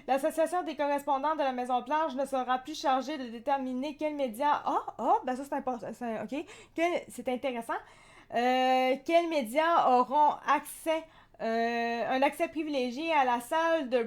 L'association des correspondants de la Maison-Blanche ne sera plus chargée de déterminer quels médias... ben ça c'est important, ok. C'est intéressant. Quels médias auront un accès privilégié à la salle de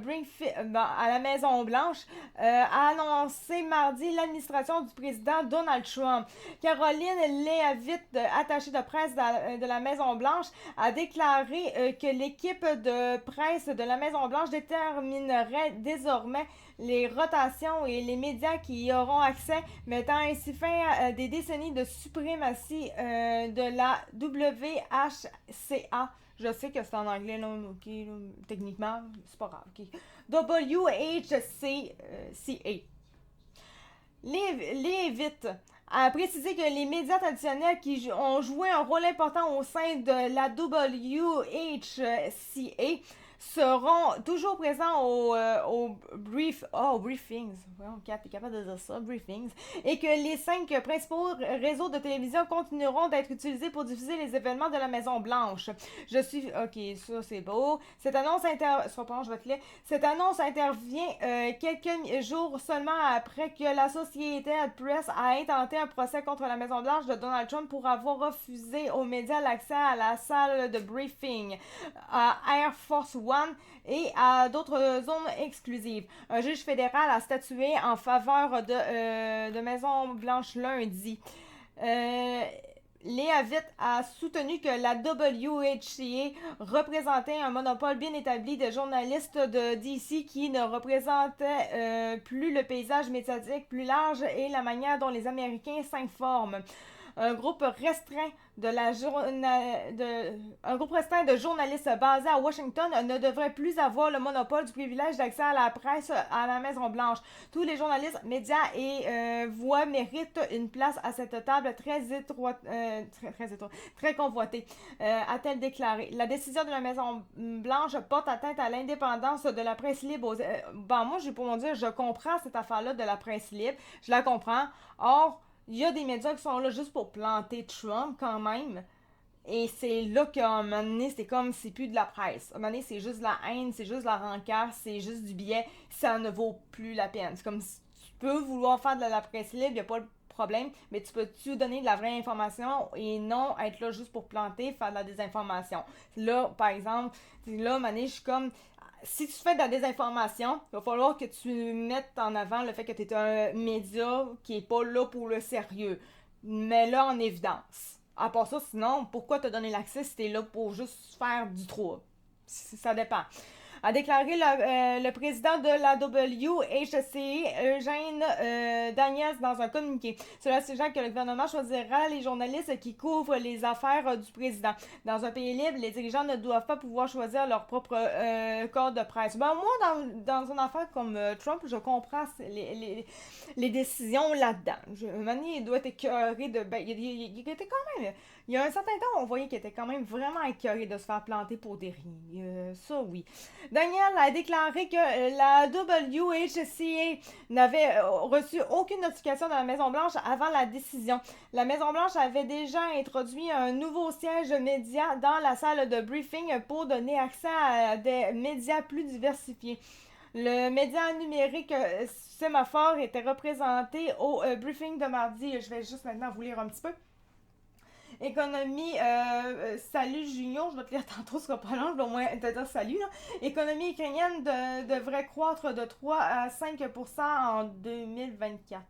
à la Maison-Blanche, a annoncé mardi l'administration du président Donald Trump. Caroline Leavitt, attachée de presse de la Maison-Blanche, a déclaré que l'équipe de presse de la Maison-Blanche déterminerait désormais les rotations et les médias qui y auront accès, mettant ainsi fin à des décennies de suprématie de la WHCA. Je sais que c'est en anglais, là, ok, là, techniquement, c'est pas grave, ok. WHCA. Leavitt a précisé que les médias traditionnels qui ont joué un rôle important au sein de la WHCA seront toujours présents au briefings. Wow, Kat, t'es capable de dire ça, briefings. Et que les 5 principaux réseaux de télévision continueront d'être utilisés pour diffuser les événements de la Maison-Blanche. Ok, ça c'est beau. Cette annonce intervient quelques jours seulement après que l'Associated Press a intenté un procès contre la Maison-Blanche de Donald Trump pour avoir refusé aux médias l'accès à la salle de briefing, à Air Force One et à d'autres zones exclusives. Un juge fédéral a statué en faveur de Maison-Blanche lundi. Leavitt a soutenu que la WHCA représentait un monopole bien établi de journalistes de DC qui ne représentait plus le paysage médiatique plus large et la manière dont les Américains s'informent. Un groupe restreint de journalistes basés à Washington ne devrait plus avoir le monopole du privilège d'accès à la presse à la Maison-Blanche. Tous les journalistes, médias et voix méritent une place à cette table très convoitée, a-t-elle déclaré. La décision de la Maison-Blanche porte atteinte à l'indépendance de la presse libre. Moi, j'ai pour mon dire, je comprends cette affaire-là de la presse libre. Je la comprends. Or, il y a des médias qui sont là juste pour planter Trump quand même. Et c'est là qu'à un moment donné, c'est comme c'est plus de la presse. À un moment donné, c'est juste de la haine, c'est juste de la rancœur, c'est juste du biais. Ça ne vaut plus la peine. C'est comme si tu peux vouloir faire de la presse libre, il n'y a pas de problème, mais tu peux-tu donner de la vraie information et non être là juste pour planter, faire de la désinformation. Là, par exemple, là, à un moment donné, je suis comme si tu fais de la désinformation, il va falloir que tu mettes en avant le fait que tu es un média qui est pas là pour le sérieux. Mets-le en évidence. À part ça, sinon, pourquoi te donner l'accès si t'es là pour juste faire du trouble? Ça dépend. A déclaré le président de la WHCA, Eugène Daniels, dans un communiqué. Cela suggère que le gouvernement choisira les journalistes qui couvrent les affaires du président. Dans un pays libre, les dirigeants ne doivent pas pouvoir choisir leur propre corps de presse. Moi, dans une affaire comme Trump, je comprends les décisions là-dedans. Mani, il doit être écœuré de... il était quand même... Il y a un certain temps, on voyait qu'il était quand même vraiment écœuré de se faire planter pour des riens. Ça, oui. Daniel a déclaré que la WHCA n'avait reçu aucune notification de la Maison-Blanche avant la décision. La Maison-Blanche avait déjà introduit un nouveau siège média dans la salle de briefing pour donner accès à des médias plus diversifiés. Le média numérique Sémaphore était représenté au briefing de mardi. Je vais juste maintenant vous lire un petit peu. Économie, salut Junior, je vais te lire tantôt, ce sera pas long, je vais au moins te dire salut. Là. Économie ukrainienne devrait croître de 3 à 5% en 2024.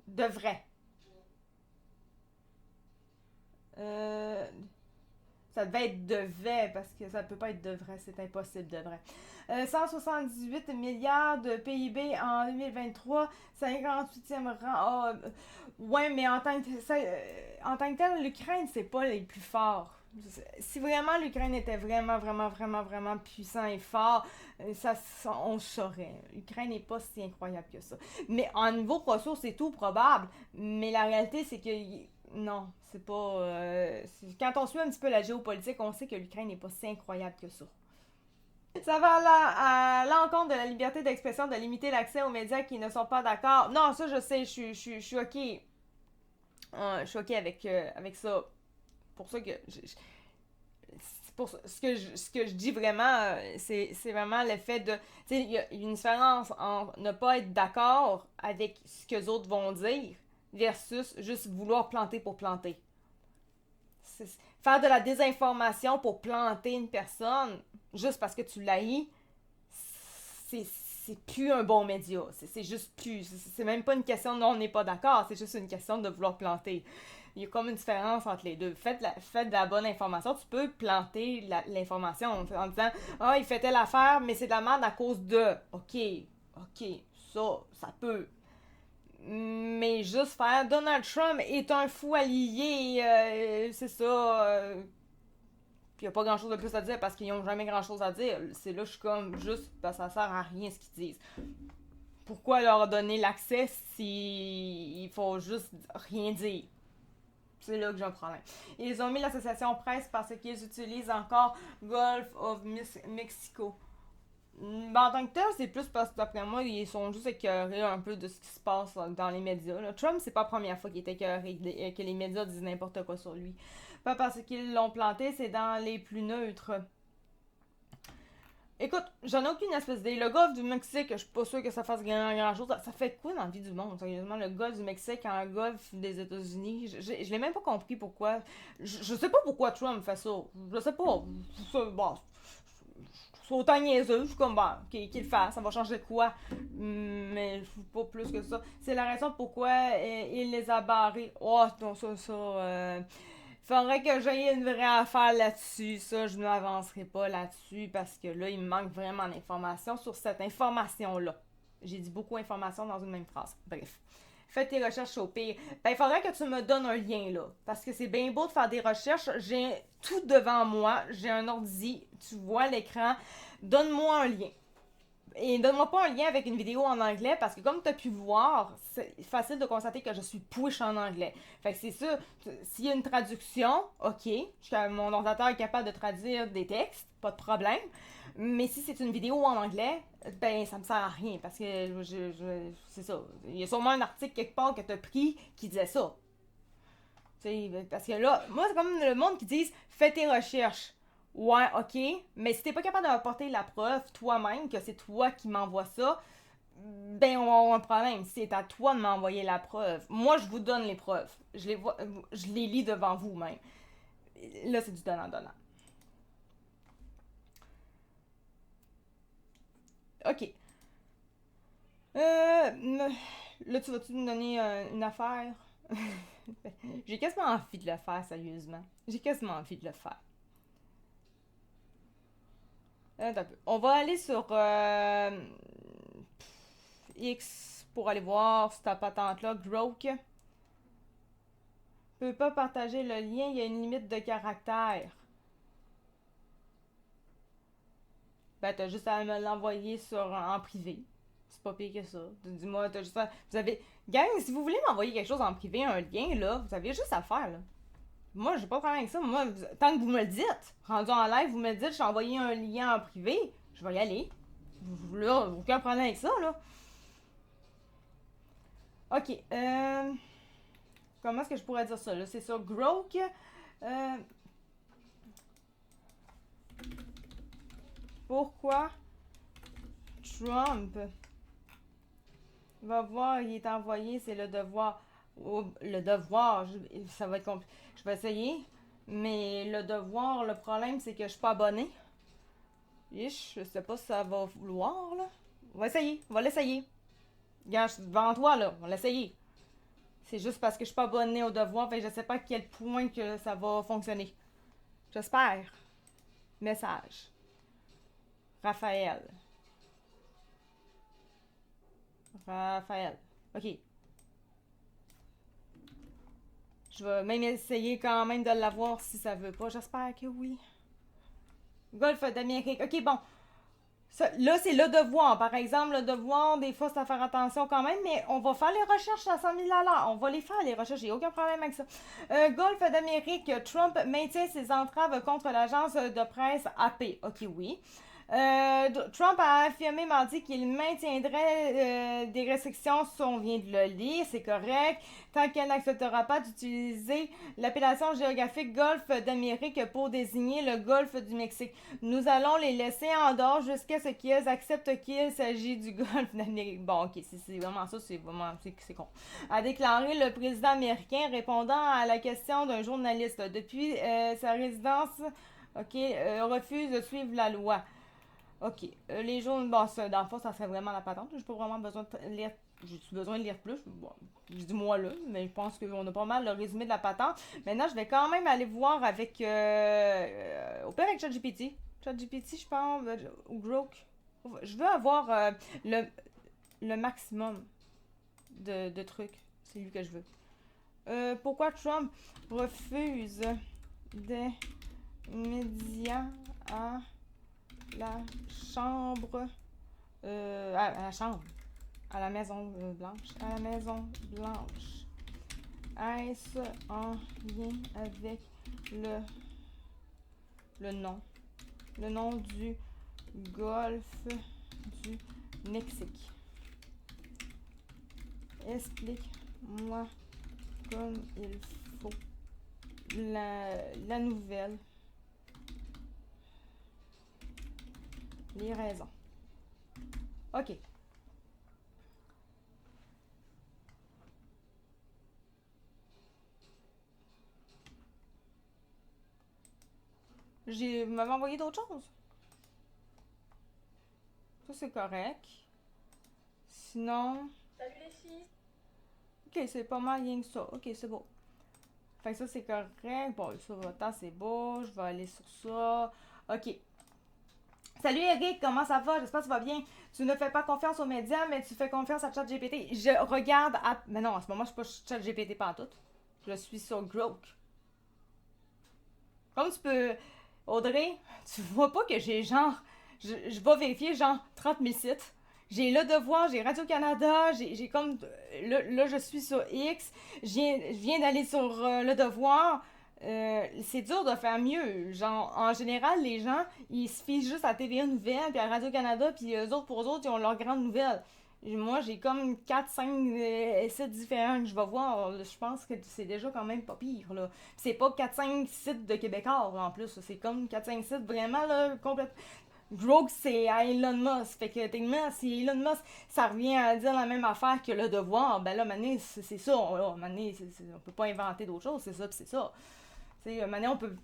Devrait. Euh, Ça devait être devait, parce que ça peut pas être devrait, c'est impossible devrait. 178 milliards de PIB en 2023, 58e rang. Ouais, mais en tant que tel, l'Ukraine, c'est pas les plus forts. Si vraiment l'Ukraine était vraiment puissant et fort, on le saurait. L'Ukraine n'est pas si incroyable que ça. Mais en niveau ressources, c'est tout probable. Mais la réalité, c'est que non, c'est pas. Quand on suit un petit peu la géopolitique, on sait que l'Ukraine n'est pas si incroyable que ça. Ça va à l'encontre de la liberté d'expression de limiter l'accès aux médias qui ne sont pas d'accord. Non, ça je sais, je suis ok. Je suis ok avec ça. Pour ça que pour ce que je dis vraiment, c'est vraiment le fait de... Tu sais, il y a une différence entre ne pas être d'accord avec ce que les autres vont dire versus juste vouloir planter pour planter. Faire de la désinformation pour planter une personne juste parce que tu l'haïs, c'est plus un bon média. C'est juste plus. C'est même pas une question de on n'est pas d'accord, c'est juste une question de vouloir planter. Il y a comme une différence entre les deux. Faites de la bonne information. Tu peux planter l'information en disant ah, il fait telle affaire, mais c'est de la merde à cause de. Ok, ça peut. Mais juste faire Donald Trump est un fou allié, c'est ça. Puis il n'y a pas grand chose de plus à dire parce qu'ils n'ont jamais grand chose à dire. C'est là, je suis comme juste, ben, ça sert à rien ce qu'ils disent. Pourquoi leur donner l'accès si il faut juste rien dire? C'est là que j'ai un problème. Ils ont mis l'association presse parce qu'ils utilisent encore Gulf of Mexico. En tant que tel, c'est plus parce que d'après moi, ils sont juste écœurés un peu de ce qui se passe dans les médias. Là. Trump, c'est pas la première fois qu'il est écœuré, que les médias disent n'importe quoi sur lui. Pas parce qu'ils l'ont planté, c'est dans les plus neutres. Écoute, j'en ai aucune espèce d'idée. Le golfe du Mexique, je suis pas sûre que ça fasse grand chose. Ça fait quoi dans la vie du monde, sérieusement, le golfe du Mexique en golfe des États-Unis? Je l'ai même pas compris pourquoi. Je sais pas pourquoi Trump fait ça. Je sais pas. Bon, c'est autant niaiseux, je suis comme, bon, qu'il le fasse, ça va changer de quoi, mais pas plus que ça. C'est la raison pourquoi il les a barrés. Oh, non, faudrait que j'aie une vraie affaire là-dessus, ça, je ne m'avancerai pas là-dessus, parce que là, il me manque vraiment d'informations sur cette information-là. J'ai dit beaucoup d'informations dans une même phrase. Bref. Fais tes recherches au pire. Ben, il faudrait que tu me donnes un lien, là. Parce que c'est bien beau de faire des recherches. J'ai tout devant moi. J'ai un ordi. Tu vois l'écran. Donne-moi un lien. Et donne-moi pas un lien avec une vidéo en anglais parce que comme tu as pu voir, c'est facile de constater que je suis push en anglais. Fait que c'est ça. S'il y a une traduction, ok. Mon ordinateur est capable de traduire des textes. Pas de problème. Mais si c'est une vidéo en anglais, ben ça me sert à rien parce que c'est ça. Il y a sûrement un article quelque part que t'as pris qui disait ça. T'sais, parce que là, moi c'est comme le monde qui dit fais tes recherches. Ouais, ok. Mais si t'es pas capable d'apporter la preuve toi-même que c'est toi qui m'envoies ça, ben on va avoir un problème. C'est à toi de m'envoyer la preuve. Moi je vous donne les preuves. Je les lis devant vous même. Là c'est du donnant-donnant. Ok. Là, tu vas-tu me donner une affaire? J'ai quasiment envie de le faire, sérieusement. J'ai quasiment envie de le faire. On va aller sur X pour aller voir cette patente-là, Grok. Peut pas partager le lien, il y a une limite de caractère. Ben, t'as juste à me l'envoyer en privé. C'est pas pire que ça. Dis-moi, t'as juste à... Vous avez... Gang, si vous voulez m'envoyer quelque chose en privé, un lien, là, vous avez juste à le faire, là. Moi, j'ai pas de problème avec ça. Moi, tant que vous me le dites, rendu en live, vous me le dites, j'ai envoyé un lien en privé, je vais y aller. Là, aucun problème avec ça, là. Ok, comment est-ce que je pourrais dire ça, là? C'est sur Grok. Pourquoi Trump va voir, il est envoyé, c'est le devoir. Oh, le devoir, ça va être compliqué. Je vais essayer, mais le devoir, le problème, c'est que je suis pas abonné. Je sais pas si ça va vouloir, là. On va essayer, on va l'essayer. Regarde, je suis devant toi, là, on va l'essayer. C'est juste parce que je suis pas abonné au devoir, fait que je sais pas à quel point que ça va fonctionner. J'espère. Message. Raphaël. Raphaël. Ok. Je vais même essayer quand même de l'avoir si ça veut pas. J'espère que oui. Golfe d'Amérique. Ok, bon. Là, c'est le devoir. Par exemple, le devoir, des fois, c'est à faire attention quand même, mais on va faire les recherches à 100 000 $. On va les faire, les recherches. J'ai aucun problème avec ça. Golfe d'Amérique. Trump maintient ses entraves contre l'agence de presse AP. Ok, oui. Trump a affirmé mardi qu'il maintiendrait des restrictions, si on vient de le lire, c'est correct, tant qu'elle n'acceptera pas d'utiliser l'appellation géographique Golfe d'Amérique pour désigner le Golfe du Mexique. Nous allons les laisser en dehors jusqu'à ce qu'ils acceptent qu'il s'agit du Golfe d'Amérique. Bon, ok, c'est vraiment ça, c'est con. A déclaré le président américain répondant à la question d'un journaliste. Depuis sa résidence, refuse de suivre la loi. Ok. Les jours, bon, dans le fond, ça serait vraiment la patente. J'ai pas vraiment besoin de lire. J'ai besoin de lire plus. Bon, je dis moi là, mais je pense qu'on a pas mal le résumé de la patente. Maintenant, je vais quand même aller voir avec. Au pire avec ChatGPT. ChatGPT, je pense. Ou Grok. Je veux avoir le maximum de trucs. C'est lui que je veux. Pourquoi Trump refuse des médias à la chambre à la chambre à la Maison Blanche est-ce en lien avec le nom du golfe du Mexique? Explique-moi comme il faut la nouvelle. Les raisons. Ok. Vous m'avez envoyé d'autres choses. Ça, c'est correct. Sinon... Salut les filles. Ok, c'est pas mal rien que ça. Ok, c'est beau. Fait que ça, c'est correct. Bon, ça, votre temps, c'est beau. Je vais aller sur ça. Ok. Salut Eric, comment ça va? J'espère que tu vas bien. Tu ne fais pas confiance aux médias, mais tu fais confiance à ChatGPT. Je regarde à... Mais non, en ce moment, je suis pas sur ChatGPT pantoute. Je suis sur Grok. Comme tu peux... Audrey, tu vois pas que j'ai genre... Je vais vérifier genre 30 000 sites. J'ai Le Devoir, j'ai Radio-Canada, j'ai comme... Là, je suis sur X. Je viens d'aller sur Le Devoir. C'est dur de faire mieux. Genre, en général, les gens, ils se fient juste à TVA Nouvelles, puis à Radio-Canada, puis eux autres, pour eux autres, ils ont leurs grandes nouvelles. Moi, j'ai comme 4-5 sites différents que je vais voir. Je pense que c'est déjà quand même pas pire, là. C'est pas 4-5 sites de Québécois, en plus. C'est comme 4-5 sites vraiment, là, complètement... Rogue, c'est à Elon Musk. Fait que, techniquement, si Elon Musk, ça revient à dire la même affaire que Le Devoir, ben là, mané, c'est ça. Là, mané, on peut pas inventer d'autres choses, c'est ça, pis c'est ça. Tu sais, maintenant, on peut.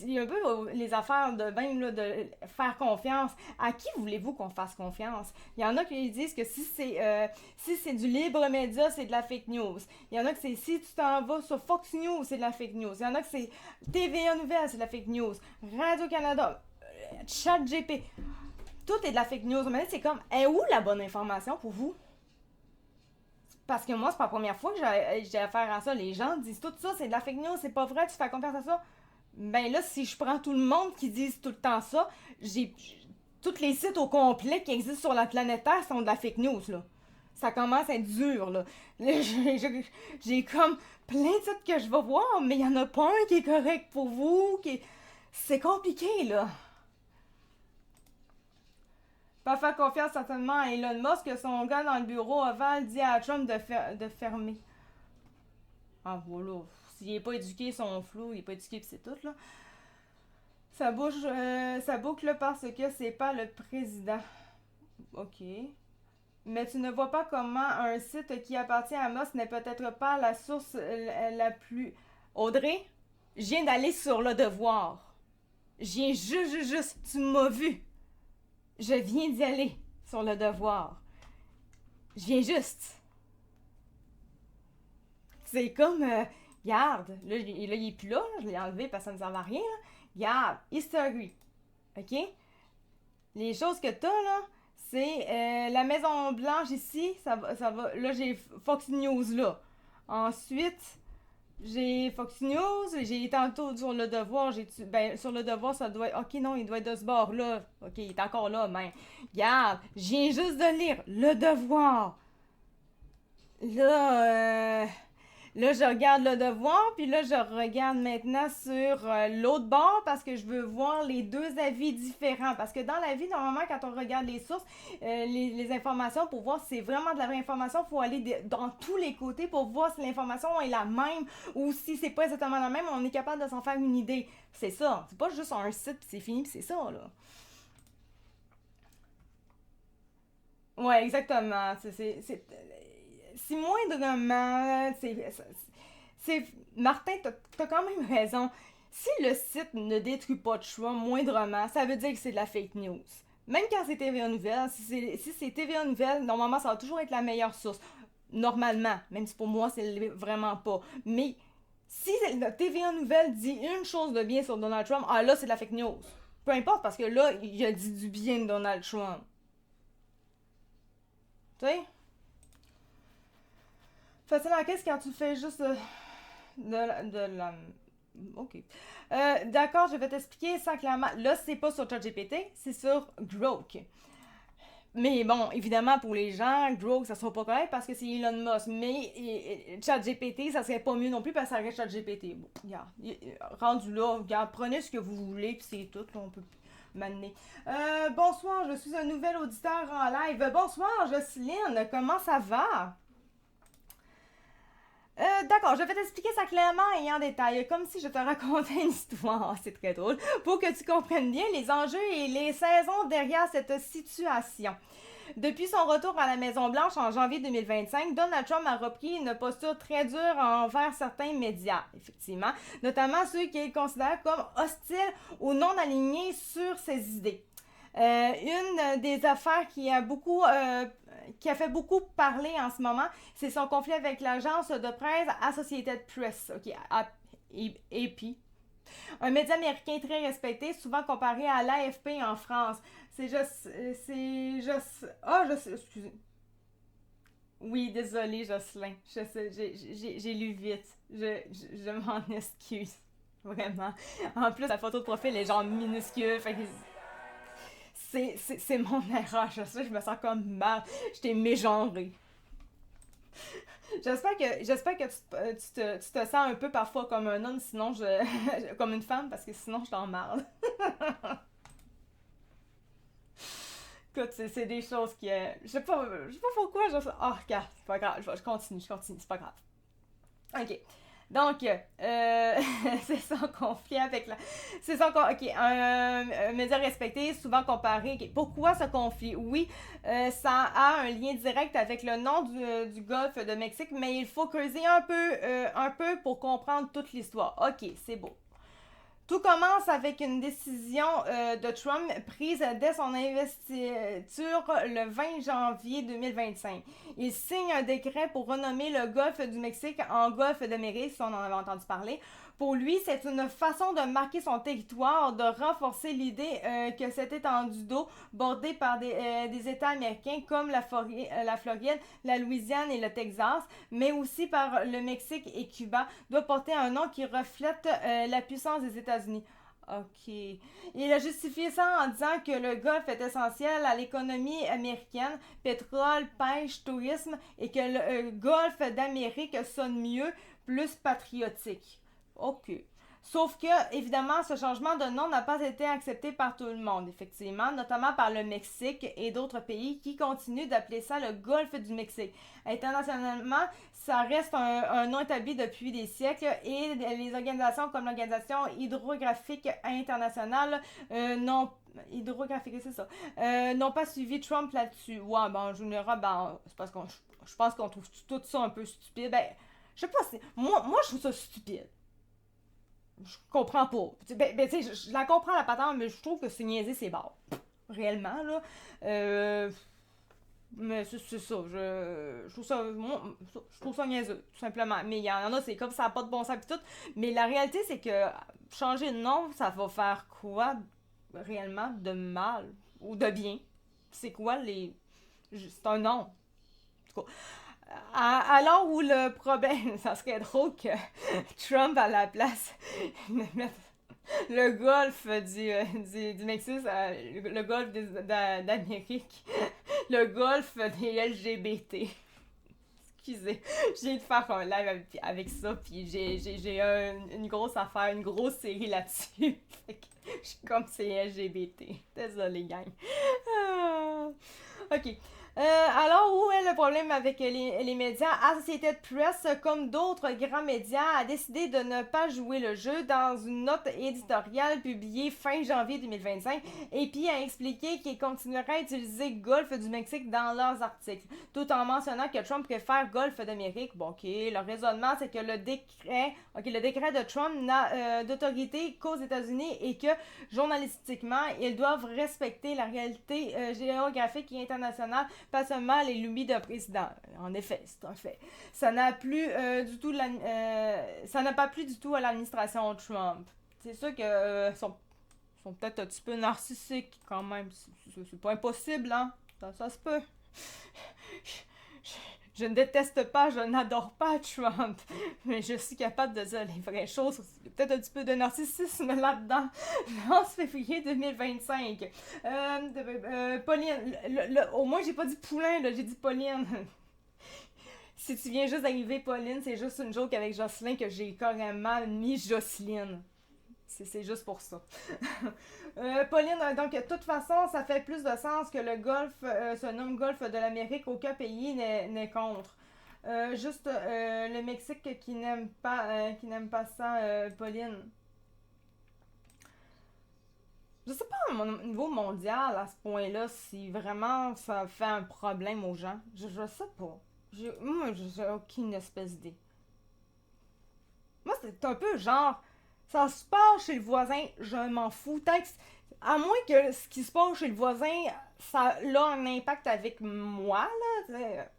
Il y a un peu les affaires de même, là, de faire confiance. À qui voulez-vous qu'on fasse confiance? Il y en a qui disent que si c'est du libre média, c'est de la fake news. Il y en a que c'est si tu t'en vas sur Fox News, c'est de la fake news. Il y en a que c'est TVA Nouvelles, c'est de la fake news. Radio-Canada, ChatGPT, tout est de la fake news. Mais c'est comme, est où la bonne information pour vous? Parce que moi, c'est pas la première fois que j'ai affaire à ça. Les gens disent tout ça, c'est de la fake news, c'est pas vrai, tu fais confiance à ça. Ben là, si je prends tout le monde qui disent tout le temps ça, j'ai tous les sites au complet qui existent sur la planète Terre sont de la fake news, là. Ça commence à être dur, là. Là, j'ai comme plein de sites que je vais voir, mais il y en a pas un qui est correct pour vous. C'est compliqué, là. Pas faire confiance certainement à Elon Musk que son gars dans le bureau ovale dit à Trump de fermer. Ah voilà. S'il est pas éduqué, son flou, il est pas éduqué pis c'est tout là. Ça boucle parce que c'est pas le président. Ok. Mais tu ne vois pas comment un site qui appartient à Musk n'est peut-être pas la source la plus... Audrey, je viens d'aller sur Le Devoir. Je viens juste, tu m'as vu. Je viens d'y aller sur Le Devoir. Je viens juste. C'est comme, regarde, là, il est plus là, je l'ai enlevé parce que ça ne servait à rien. Là. Regarde, history. OK? Les choses que t'as, là, c'est la Maison Blanche ici, ça va. Là, j'ai Fox News, là. Ensuite, j'ai Fox News, j'ai tantôt sur Le Devoir, sur Le Devoir, ça doit être... Ok, non, il doit être de ce bord-là. Ok, il est encore là, mais... Regarde, je viens juste de lire Le Devoir. Là, Là, je regarde le devoir, puis là, je regarde maintenant sur l'autre bord parce que je veux voir les deux avis différents. Parce que dans la vie, normalement, quand on regarde les sources, les informations, pour voir si c'est vraiment de la vraie information, il faut aller dans tous les côtés pour voir si l'information est la même ou si c'est pas exactement la même, on est capable de s'en faire une idée. C'est ça. C'est pas juste un site, puis c'est fini, puis c'est ça, là. Ouais, exactement. C'est moindrement. Martin, t'as quand même raison. Si le site ne détruit pas de choix moindrement, ça veut dire que c'est de la fake news. Même quand c'est TVA Nouvelles, si c'est TVA Nouvelles, normalement, ça va toujours être la meilleure source. Normalement, même si pour moi, c'est vraiment pas. Mais si la TVA Nouvelles dit une chose de bien sur Donald Trump, ah là, c'est de la fake news. Peu importe, parce que là, il a dit du bien de Donald Trump. Tu sais? Facile en caisse quand tu fais juste de la. Ok. D'accord, je vais t'expliquer ça clairement. Là, c'est pas sur ChatGPT, c'est sur Grok. Mais bon, évidemment, pour les gens, Grok, ça sera pas correct parce que c'est Elon Musk. Mais ChatGPT, ça serait pas mieux non plus parce que ça reste ChatGPT. Bon, regarde, rendu là, regarde, prenez ce que vous voulez, puis c'est tout, on peut m'amener. Bonsoir, je suis un nouvel auditeur en live. Bonsoir, Jocelyne, comment ça va? D'accord, je vais t'expliquer ça clairement et en détail, comme si je te racontais une histoire. C'est très drôle. Pour que tu comprennes bien les enjeux et les saisons derrière cette situation. Depuis son retour à la Maison-Blanche en janvier 2025, Donald Trump a repris une posture très dure envers certains médias, effectivement, notamment ceux qu'il considère comme hostiles ou non alignés sur ses idées. Une des affaires qui a fait beaucoup parler en ce moment, c'est son conflit avec l'agence de presse Associated Press, ok, AP, un média américain très respecté, souvent comparé à l'AFP en France. Excusez. Oui, désolé, Jocelyn. Je sais, j'ai lu vite. Je m'en excuse. Vraiment. En plus, la photo de profil est genre minuscule. Fait que c'est mon erreur. Je me sens comme mal. Je t'ai mégenré. J'espère que tu te sens un peu parfois comme un homme, sinon comme une femme, parce que sinon je t'en marre. Écoute, c'est des choses qui. Je sais pas pourquoi. Oh, regarde, c'est pas grave. Je continue, c'est pas grave. Ok. Donc, c'est son conflit avec la. C'est son. Ok, un média respecté, souvent comparé. Ok, pourquoi ce conflit? Oui, ça a un lien direct avec le nom du golfe de Mexique, mais il faut creuser un peu pour comprendre toute l'histoire. Ok, c'est beau. Tout commence avec une décision de Trump prise dès son investiture le 20 janvier 2025. Il signe un décret pour renommer le golfe du Mexique en golfe d'Amérique, si on en avait entendu parler. Pour lui, c'est une façon de marquer son territoire, de renforcer l'idée que cette étendue d'eau, bordée par des États américains comme la Floride, la Louisiane et le Texas, mais aussi par le Mexique et Cuba, doit porter un nom qui reflète la puissance des États-Unis. OK. Il a justifié ça en disant que le Golfe est essentiel à l'économie américaine, pétrole, pêche, tourisme, et que le Golfe d'Amérique sonne mieux, plus patriotique. OK. Sauf que, évidemment, ce changement de nom n'a pas été accepté par tout le monde, effectivement, notamment par le Mexique et d'autres pays qui continuent d'appeler ça le Golfe du Mexique. Internationalement, ça reste un nom établi depuis des siècles et les organisations comme l'Organisation hydrographique internationale hydrographique, c'est ça, n'ont pas suivi Trump là-dessus. Ouais, ben, en général, ben, c'est parce qu'on je pense qu'on trouve tout ça un peu stupide. Ben, je sais pas, moi je trouve ça stupide. Je comprends pas. Tu sais, je la comprends la patente, mais je trouve que c'est niaisé, c'est barre. Réellement, là. Euh, mais c'est ça. Je trouve ça niaiseux, tout simplement. Mais il y en a, c'est comme ça n'a pas de bon sens et tout. Mais la réalité, c'est que changer de nom, ça va faire quoi réellement de mal ou de bien? C'est quoi les. C'est un nom. En tout cas, alors où le problème, ça serait drôle que Trump à la place mette le golfe du Mexique, le golfe d'Amérique, le golfe des LGBT. Excusez, je viens de faire un live avec ça, puis j'ai une grosse affaire, une grosse série là-dessus. Fait que je suis comme c'est LGBT. Désolée, gang. Ah. Ok. Alors, où est le problème avec les médias? Associated Press, comme d'autres grands médias, a décidé de ne pas jouer le jeu dans une note éditoriale publiée fin janvier 2025 et puis a expliqué qu'ils continueraient à utiliser Golfe du Mexique dans leurs articles, tout en mentionnant que Trump préfère Golfe d'Amérique. Bon, ok, le raisonnement, c'est que le décret de Trump n'a d'autorité qu'aux États-Unis et que, journalistiquement, ils doivent respecter la réalité géographique et internationale, pas seulement les lubies d'un président. En effet, c'est un fait. Ça n'a pas plu du tout à l'administration Trump. C'est sûr que sont peut-être un petit peu narcissiques quand même. C'est pas impossible, hein. Ça se peut. Je ne déteste pas, je n'adore pas Trump, mais je suis capable de dire les vraies choses. Il y a peut-être un petit peu de narcissisme là-dedans. Le 11 février 2025. Pauline, au moins j'ai pas dit Poulain, là, j'ai dit Pauline. Si tu viens juste d'arriver, Pauline, c'est juste une joke avec Jocelyne que j'ai carrément mis Jocelyne. C'est juste pour ça. Pauline, donc, de toute façon, ça fait plus de sens que le golfe se nomme Golfe de l'Amérique. Aucun pays n'est contre. Juste le Mexique qui n'aime pas ça, Pauline. Je sais pas, au niveau mondial, à ce point-là, si vraiment ça fait un problème aux gens. Je sais pas. Moi, j'ai aucune espèce d'idée. Moi, c'est un peu genre, ça se passe chez le voisin, je m'en fous. À moins que ce qui se passe chez le voisin, ça a un impact avec moi, là,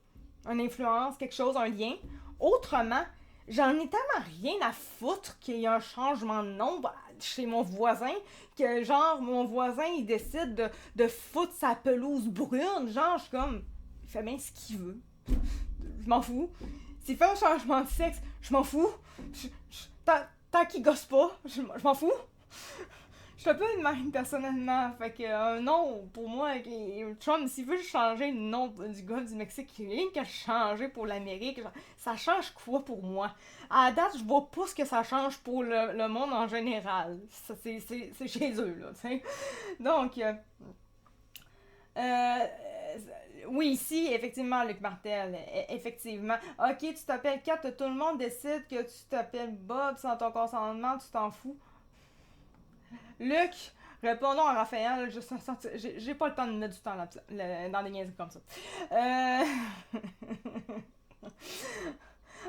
une influence, quelque chose, un lien. Autrement, j'en ai tellement rien à foutre qu'il y ait un changement de nom chez mon voisin, que genre, mon voisin, il décide de foutre sa pelouse brune. Genre, je suis comme, il fait bien ce qu'il veut. Je m'en fous. S'il fait un changement de sexe, je m'en fous. Tant qu'il gosse pas, je m'en fous. Je suis un peu une même personnellement. Fait que non, pour moi, Trump, s'il veut changer le nom du golfe du Mexique, rien qu'à changer pour l'Amérique, ça change quoi pour moi? À la date, je vois pas ce que ça change pour le monde en général. C'est chez eux, là, tu sais. Donc, euh, oui, ici, effectivement, Luc Martel, effectivement. Ok, tu t'appelles Kat, tout le monde décide que tu t'appelles Bob sans ton consentement, tu t'en fous. Luc, répondons à Raphaël, j'ai pas le temps de mettre du temps dans des niaiseries comme ça.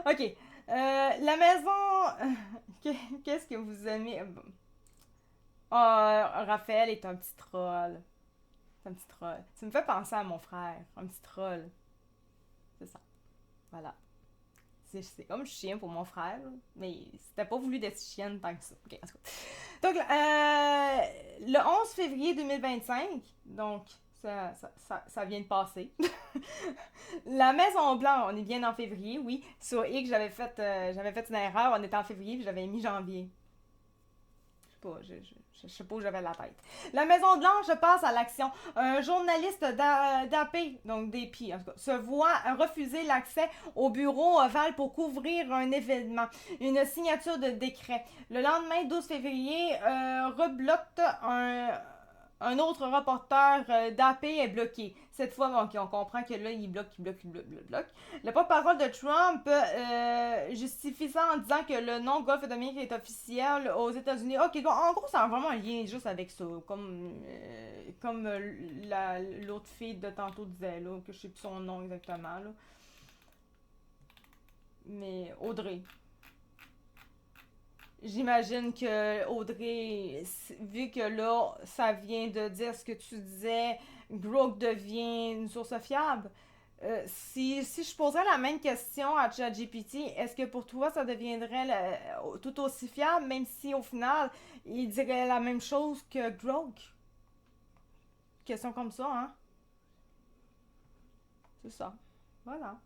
Ok. La maison. Qu'est-ce que vous aimez? Oh, Raphaël est un petit troll. C'est un petit troll. Ça me fait penser à mon frère. Un petit troll. C'est ça. Voilà. C'est comme chien pour mon frère, mais c'était pas voulu d'être chienne tant que ça. Ok, en tout cas. Donc, le 11 février 2025, donc ça vient de passer. La Maison Blanche, on est bien en février, oui. Sur X, j'avais fait une erreur, on était en février, puis j'avais mis janvier. Je sais pas où j'avais la tête. La Maison Blanche passe à l'action. Un journaliste d'AP, donc d'AP en tout cas, se voit refuser l'accès au bureau ovale pour couvrir un événement. Une signature de décret. Le lendemain, 12 février, rebloque un autre reporter d'AP est bloqué. Cette fois, donc, on comprend que là, il bloque. Le porte-parole de Trump justifie ça en disant que le nom Golfe d'Amérique est officiel aux États-Unis. Ok, en gros, ça a vraiment un lien juste avec ça. Comme l'autre fille de tantôt disait, là, que je sais plus son nom exactement. Là. Mais Audrey. J'imagine que Audrey, vu que là, ça vient de dire ce que tu disais, Grok devient une source fiable. Si je poserais la même question à ChatGPT, est-ce que pour toi ça deviendrait tout aussi fiable, même si au final il dirait la même chose que Grok? Question comme ça, hein? C'est ça. Voilà.